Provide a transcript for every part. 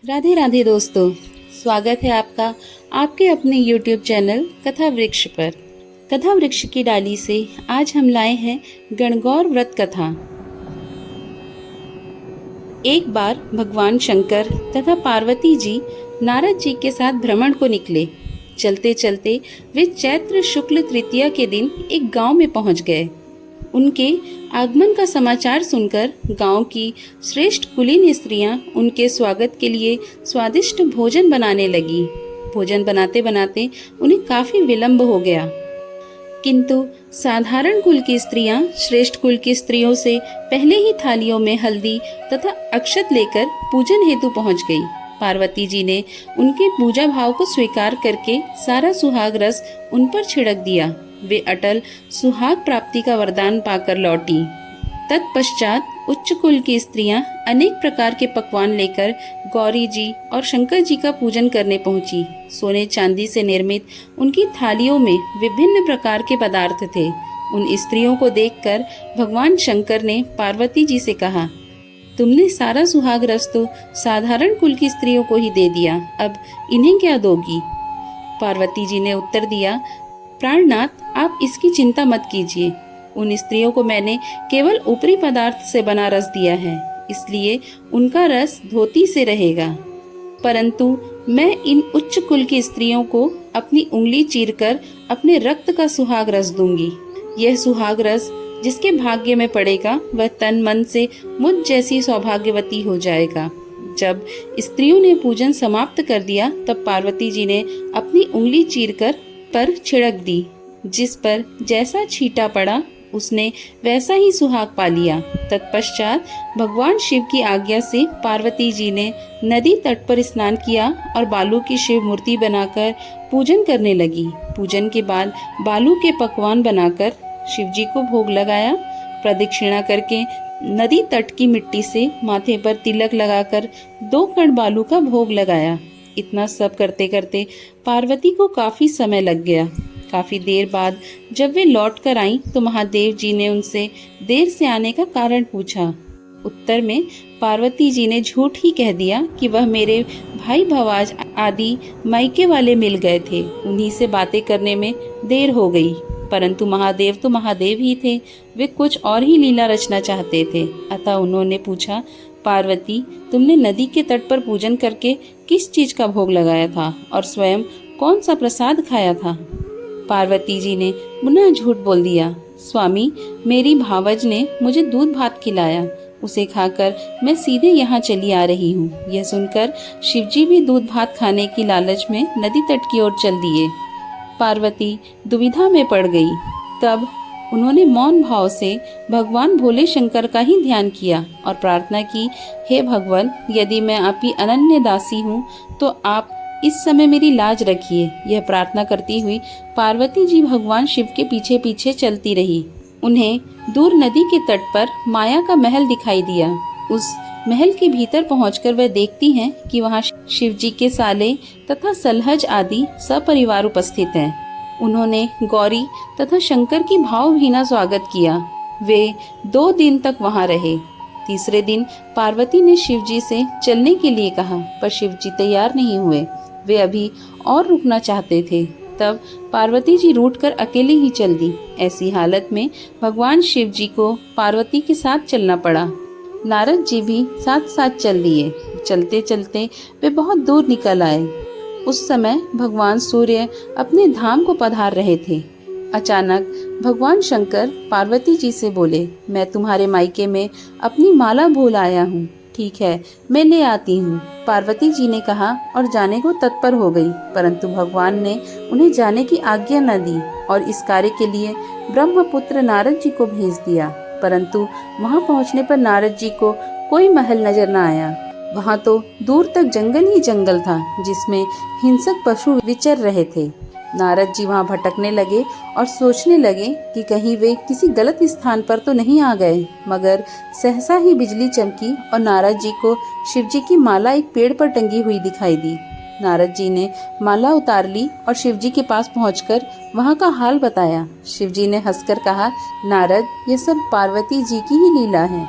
राधे राधे दोस्तों, स्वागत है आपका आपके अपने YouTube चैनल कथा वृक्ष पर। कथा वृक्ष की डाली से आज हम लाए हैं गणगौर व्रत कथा। एक बार भगवान शंकर तथा पार्वती जी नारद जी के साथ भ्रमण को निकले। चलते चलते वे चैत्र शुक्ल तृतीया के दिन एक गांव में पहुंच गए। उनके आगमन का समाचार सुनकर गांव की श्रेष्ठ कुलीन स्त्रियां उनके स्वागत के लिए स्वादिष्ट भोजन बनाने लगी। भोजन बनाते बनाते उन्हें काफी विलंब हो गया, किंतु साधारण कुल की स्त्रियां श्रेष्ठ कुल की स्त्रियों से पहले ही थालियों में हल्दी तथा अक्षत लेकर पूजन हेतु पहुंच गई। पार्वती जी ने उनके पूजा भाव को स्वीकार करके सारा सुहाग रस उन पर छिड़क दिया। वे अटल सुहाग प्राप्ति का वरदान पाकर लौटी। तत्पश्चात उच्च कुल की स्त्रियां अनेक प्रकार के पकवान लेकर गौरी जी और शंकर जी का पूजन करने पहुंची। सोने चांदी से निर्मित उनकी थालियों में विभिन्न प्रकार के पदार्थ थे। उन स्त्रियों को देखकर भगवान शंकर ने पार्वती जी से कहा, तुमने सारा सुहाग रस तो साधारण कुल की स्त्रियों को ही दे दिया, अब इन्हें क्या दोगी? पार्वती जी ने उत्तर दिया, प्राणनाथ, आप इसकी चिंता मत कीजिए। उन स्त्रियों को मैंने केवल ऊपरी पदार्थ से बना रस दिया है, इसलिए उनका रस धोती से रहेगा। परंतु मैं इन उच्च कुल की स्त्रियों को अपनी उंगली चीरकर अपने रक्त का सुहाग रस दूंगी। यह सुहाग रस जिसके भाग्य में पड़ेगा वह तन मन से मुझ जैसी सौभाग्यवती हो जाएगा। जब स्त्रियों ने पूजन समाप्त कर दिया तब पार्वती जी ने अपनी उंगली चीरकर पर छिड़क दी। जिस पर जैसा छींटा पड़ा उसने वैसा ही सुहाग पा लिया। तत्पश्चात भगवान शिव की आज्ञा से पार्वती जी ने नदी तट पर स्नान किया और बालू की शिव मूर्ति बनाकर पूजन करने लगी। पूजन के बाद बालू के पकवान बनाकर शिव जी को भोग लगाया। प्रदक्षिणा करके नदी तट की मिट्टी से माथे पर तिलक लगाकर 2 कण बालू का भोग लगाया। इतना सब करते करते पार्वती को काफी समय लग गया। काफी देर बाद जब वे लौट कर आईं तो महादेव जी ने उनसे देर से आने का कारण पूछा। उत्तर में पार्वती जी ने झूठ ही कह दिया कि वह मेरे भाई भवाज आदि मायके वाले मिल गए थे, उन्हीं से बातें करने में देर हो गई। परंतु महादेव तो महादेव ही थे, वे कुछ और ही लीला रचना चाहते थे। अतः उन्होंने पूछा, पार्वती, तुमने नदी के तट पर पूजन करके किस चीज का भोग लगाया था और स्वयं कौन सा प्रसाद खाया था? पार्वती जी ने पुनः झूठ बोल दिया, स्वामी, मेरी भावज ने मुझे दूध भात खिलाया, उसे खाकर मैं सीधे यहाँ चली आ रही हूँ। यह सुनकर शिवजी भी दूध भात खाने की लालच में नदी तट की ओर चल दिए। पार्वती दुविधा में पड़ गई। तब उन्होंने मौन भाव से भगवान भोले शंकर का ही ध्यान किया और प्रार्थना की, हे भगवान, यदि मैं आपकी अनन्य दासी हूँ तो आप इस समय मेरी लाज रखिए। यह प्रार्थना करती हुई पार्वती जी भगवान शिव के पीछे पीछे चलती रही। उन्हें दूर नदी के तट पर माया का महल दिखाई दिया। उस महल के भीतर पहुंचकर वह देखती हैं कि वहां शिव जी के साले तथा सलहज आदि सपरिवार उपस्थित हैं। उन्होंने गौरी तथा शंकर की भावभीना स्वागत किया। वे 2 दिन तक वहां रहे। तीसरे दिन पार्वती ने शिव जी से चलने के लिए कहा, पर शिव जी तैयार नहीं हुए। वे अभी और रुकना चाहते थे। तब पार्वती जी रूठकर अकेले ही चल दी। ऐसी हालत में भगवान शिव जी को पार्वती के साथ चलना पड़ा। नारद जी भी साथ साथ चल दिए। चलते चलते वे बहुत दूर निकल आए। उस समय भगवान सूर्य अपने धाम को पधार रहे थे। अचानक भगवान शंकर पार्वती जी से बोले, मैं तुम्हारे मायके में अपनी माला भूल आया हूँ। ठीक है, मैं ले आती हूँ। पार्वती जी ने कहा और जाने को तत्पर हो गई, परंतु भगवान ने उन्हें जाने की आज्ञा न दी और इस कार्य के लिए ब्रह्मपुत्र नारद जी को भेज दिया। परंतु वहाँ पहुँचने पर नारद जी को कोई महल नजर न आया। वहाँ तो दूर तक जंगल ही जंगल था, जिसमें हिंसक पशु विचर रहे थे। नारद जी वहाँ भटकने लगे और सोचने लगे कि कहीं वे किसी गलत स्थान पर तो नहीं आ गए। मगर सहसा ही बिजली चमकी और नारद जी को शिवजी की माला एक पेड़ पर टंगी हुई दिखाई दी। नारद जी ने माला उतार ली और शिवजी के पास पहुंचकर वहाँ का हाल बताया। शिवजी ने हंसकर कहा, नारद, ये सब पार्वती जी की ही लीला है।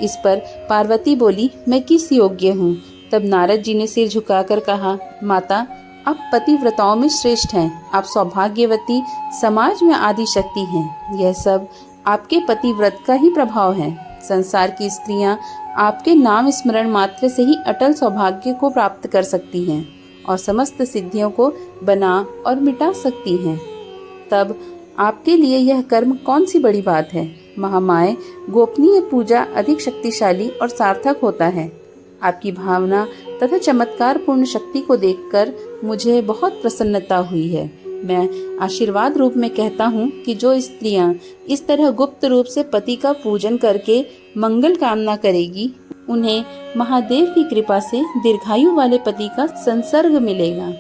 इस पर पार्वती बोली, मैं किस योग्य हूँ? तब नारद जी ने सिर झुकाकर कहा, माता, आप पतिव्रताओं में श्रेष्ठ हैं। आप सौभाग्यवती, समाज में आदि शक्ति हैं। यह सब आपके पतिव्रत का ही प्रभाव है। संसार की स्त्रियां आपके नाम स्मरण मात्र से ही अटल सौभाग्य को प्राप्त कर सकती हैं और समस्त सिद्धियों को बना और मिटा सकती हैं। तब आपके लिए यह कर्म कौन सी बड़ी बात है। महामाय गोपनीय पूजा अधिक शक्तिशाली और सार्थक होता है। आपकी भावना तथा चमत्कार पूर्ण शक्ति को देखकर मुझे बहुत प्रसन्नता हुई है। मैं आशीर्वाद रूप में कहता हूँ कि जो स्त्रियां इस तरह गुप्त रूप से पति का पूजन करके मंगल कामना करेगी, उन्हें महादेव की कृपा से दीर्घायु वाले पति का संसर्ग मिलेगा।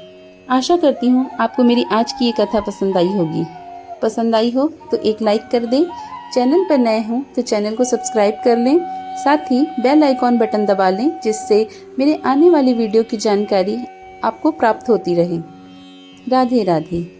आशा करती हूँ आपको मेरी आज की ये कथा पसंद आई होगी। पसंद आई हो तो एक लाइक कर दें। चैनल पर नए हों तो चैनल को सब्सक्राइब कर लें। साथ ही बेल आइकॉन बटन दबा लें, जिससे मेरे आने वाली वीडियो की जानकारी आपको प्राप्त होती रहे। राधे राधे।